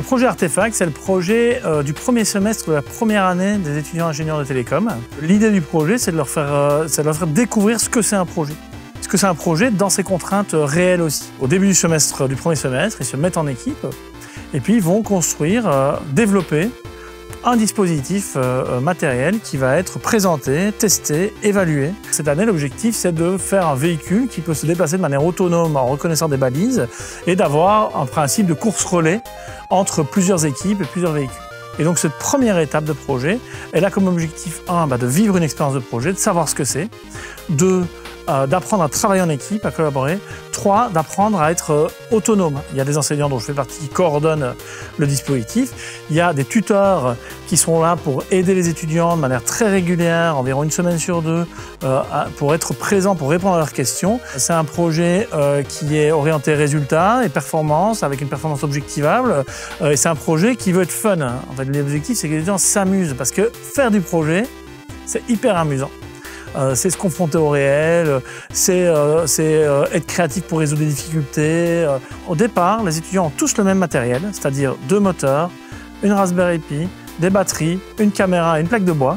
Le projet Artefact, c'est le projet du premier semestre de la première année des étudiants ingénieurs de télécom. L'idée du projet, c'est de leur faire découvrir ce que c'est un projet. Ce que c'est un projet dans ses contraintes réelles aussi. Au début du premier semestre, ils se mettent en équipe et puis ils vont construire, développer un dispositif matériel qui va être présenté, testé, évalué. Cette année, l'objectif, c'est de faire un véhicule qui peut se déplacer de manière autonome en reconnaissant des balises et d'avoir un principe de course-relais entre plusieurs équipes et plusieurs véhicules. Et donc, cette première étape de projet, elle a comme objectif, de vivre une expérience de projet, de savoir ce que c'est, d'apprendre à travailler en équipe, à collaborer. 3, d'apprendre à être autonome. Il y a des enseignants dont je fais partie qui coordonnent le dispositif. Il y a des tuteurs qui sont là pour aider les étudiants de manière très régulière, environ une semaine sur 2, pour être présents, pour répondre à leurs questions. C'est un projet qui est orienté résultats et performance, avec une performance objectivable. Et c'est un projet qui veut être fun. En fait, l'objectif, c'est que les étudiants s'amusent, parce que faire du projet, c'est hyper amusant. C'est se confronter au réel, c'est être créatif pour résoudre des difficultés. Au départ, les étudiants ont tous le même matériel, c'est-à-dire 2 moteurs, une Raspberry Pi, des batteries, une caméra et une plaque de bois.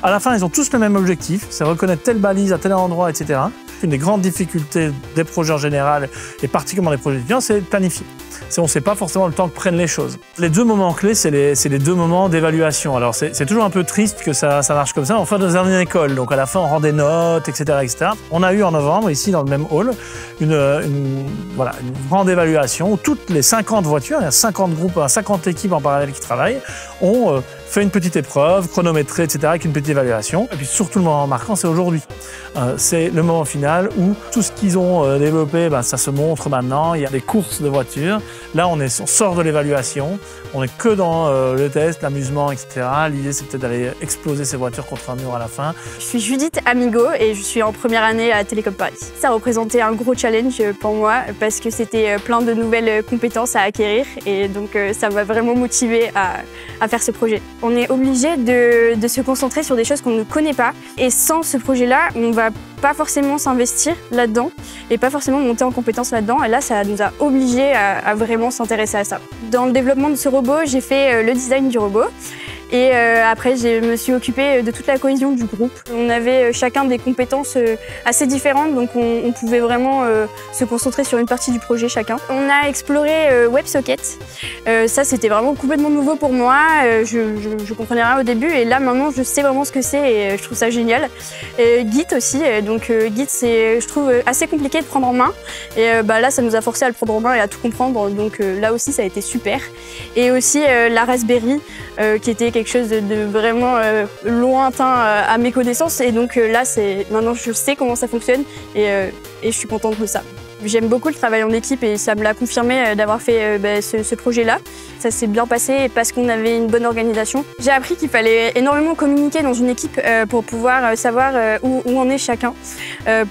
À la fin, ils ont tous le même objectif, c'est reconnaître telle balise à tel endroit, etc. Une des grandes difficultés des projets en général, et particulièrement des projets étudiants, c'est de planifier. On ne sait pas forcément le temps que prennent les choses. Les 2 moments clés, c'est les 2 moments d'évaluation. Alors c'est toujours un peu triste que ça marche comme ça. On fait dans une école, donc à la fin on rend des notes, etc., etc. On a eu en novembre, ici dans le même hall, une grande évaluation où toutes les 50 voitures, il y a 50 groupes, 50 équipes en parallèle qui travaillent, ont fait une petite épreuve, chronométrée, etc., avec une petite évaluation. Et puis surtout le moment marquant, c'est aujourd'hui. C'est le moment final où tout ce qu'ils ont développé, ça se montre maintenant. Il y a des courses de voitures. Là, on sort de l'évaluation. On n'est que dans le test, l'amusement, etc. L'idée, c'est peut-être d'aller exploser ces voitures contre un mur à la fin. Je suis Judith Amigo et je suis en première année à Télécom Paris. Ça représentait un gros challenge pour moi parce que c'était plein de nouvelles compétences à acquérir et donc ça m'a vraiment motivée à faire ce projet. On est obligé de se concentrer sur des choses qu'on ne connaît pas et sans ce projet-là, on va pas forcément s'investir là-dedans et pas forcément monter en compétences là-dedans. Et là, ça nous a obligés à vraiment s'intéresser à ça. Dans le développement de ce robot, j'ai fait le design du robot. Et après, je me suis occupée de toute la cohésion du groupe. On avait chacun des compétences assez différentes, donc on pouvait vraiment se concentrer sur une partie du projet chacun. On a exploré WebSocket. Ça, c'était vraiment complètement nouveau pour moi. Je comprenais rien au début, et là, maintenant, je sais vraiment ce que c'est et je trouve ça génial. Et Git aussi. Donc Git, c'est, je trouve, assez compliqué de prendre en main. Et là, ça nous a forcé à le prendre en main et à tout comprendre. Donc là aussi, ça a été super. Et aussi la Raspberry, qui était quelque chose de vraiment lointain à mes connaissances. Et donc là, maintenant, je sais comment ça fonctionne et je suis contente de ça. J'aime beaucoup le travail en équipe et ça me l'a confirmé d'avoir fait ce projet-là. Ça s'est bien passé parce qu'on avait une bonne organisation. J'ai appris qu'il fallait énormément communiquer dans une équipe pour pouvoir savoir où en est chacun,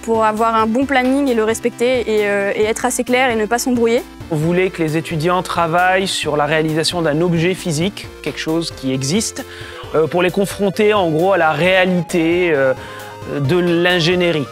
pour avoir un bon planning et le respecter et être assez clair et ne pas s'embrouiller. On voulait que les étudiants travaillent sur la réalisation d'un objet physique, quelque chose qui existe, pour les confronter en gros à la réalité de l'ingénierie.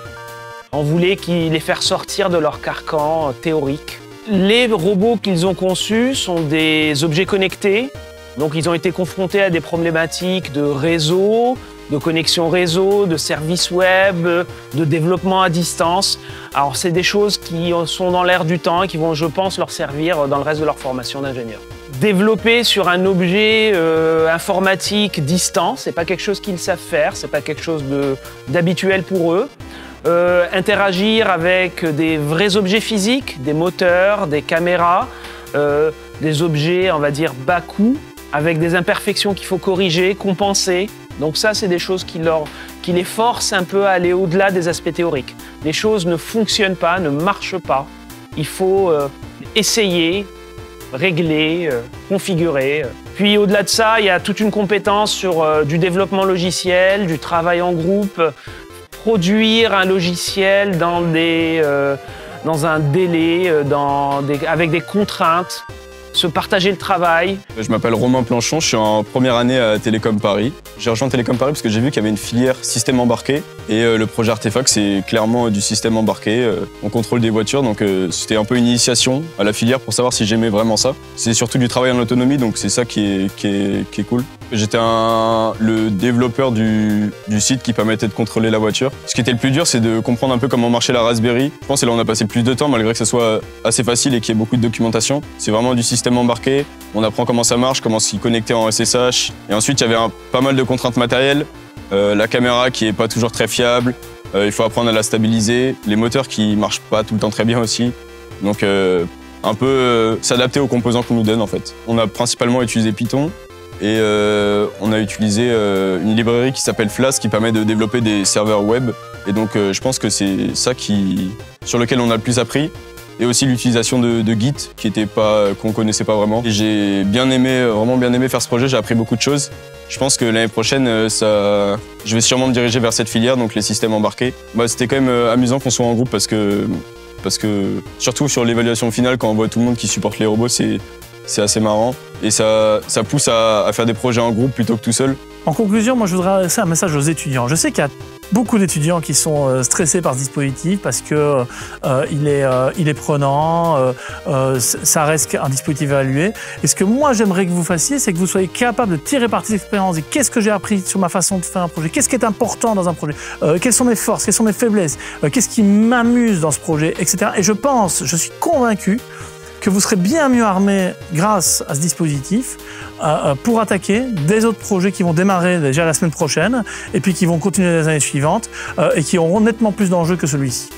On voulait les faire sortir de leur carcan théorique. Les robots qu'ils ont conçus sont des objets connectés, donc ils ont été confrontés à des problématiques de réseau, de connexion réseau, de services web, de développement à distance. Alors c'est des choses qui sont dans l'air du temps et qui vont, je pense, leur servir dans le reste de leur formation d'ingénieur. Développer sur un objet informatique distant, c'est pas quelque chose qu'ils savent faire, c'est pas quelque chose d'habituel pour eux. Interagir avec des vrais objets physiques, des moteurs, des caméras, des objets, on va dire, bas coût, avec des imperfections qu'il faut corriger, compenser. Donc ça, c'est des choses qui les forcent un peu à aller au-delà des aspects théoriques. Les choses ne fonctionnent pas, ne marchent pas. Il faut essayer, régler, configurer. Puis au-delà de ça, il y a toute une compétence sur du développement logiciel, du travail en groupe, produire un logiciel dans un délai, avec des contraintes. se partager le travail. Je m'appelle Romain Planchon, je suis en première année à Télécom Paris. J'ai rejoint Télécom Paris parce que j'ai vu qu'il y avait une filière système embarqué et le projet Artefact c'est clairement du système embarqué. On contrôle des voitures donc c'était un peu une initiation à la filière pour savoir si j'aimais vraiment ça. C'est surtout du travail en autonomie donc c'est ça qui est cool. J'étais le développeur du site qui permettait de contrôler la voiture. Ce qui était le plus dur c'est de comprendre un peu comment marchait la Raspberry. Je pense que là on a passé le plus de temps malgré que ce soit assez facile et qu'il y ait beaucoup de documentation. C'est vraiment du système embarqué. On apprend comment ça marche, comment s'y connecter en SSH. Et ensuite, il y avait pas mal de contraintes matérielles. La caméra qui est pas toujours très fiable. Il faut apprendre à la stabiliser. Les moteurs qui marchent pas tout le temps très bien aussi. Donc, un peu s'adapter aux composants qu'on nous donne en fait. On a principalement utilisé Python. Et on a utilisé une librairie qui s'appelle Flask qui permet de développer des serveurs web. Et donc, je pense que c'est ça sur lequel on a le plus appris. Et aussi l'utilisation de Git qu'on connaissait pas vraiment. Et j'ai vraiment bien aimé faire ce projet, j'ai appris beaucoup de choses. Je pense que l'année prochaine, je vais sûrement me diriger vers cette filière, donc les systèmes embarqués. C'était quand même amusant qu'on soit en groupe parce que surtout sur l'évaluation finale, quand on voit tout le monde qui supporte les robots, c'est assez marrant. Et ça pousse à faire des projets en groupe plutôt que tout seul. En conclusion, moi je voudrais adresser un message aux étudiants. Je sais qu'il y a beaucoup d'étudiants qui sont stressés par ce dispositif parce que il est prenant, ça reste un dispositif évalué. Et ce que moi j'aimerais que vous fassiez, c'est que vous soyez capable de tirer parti de l'expérience et qu'est-ce que j'ai appris sur ma façon de faire un projet, qu'est-ce qui est important dans un projet, quelles sont mes forces, quelles sont mes faiblesses, qu'est-ce qui m'amuse dans ce projet, etc. Et je suis convaincu que vous serez bien mieux armé grâce à ce dispositif pour attaquer des autres projets qui vont démarrer déjà la semaine prochaine et puis qui vont continuer les années suivantes et qui auront nettement plus d'enjeux que celui-ci.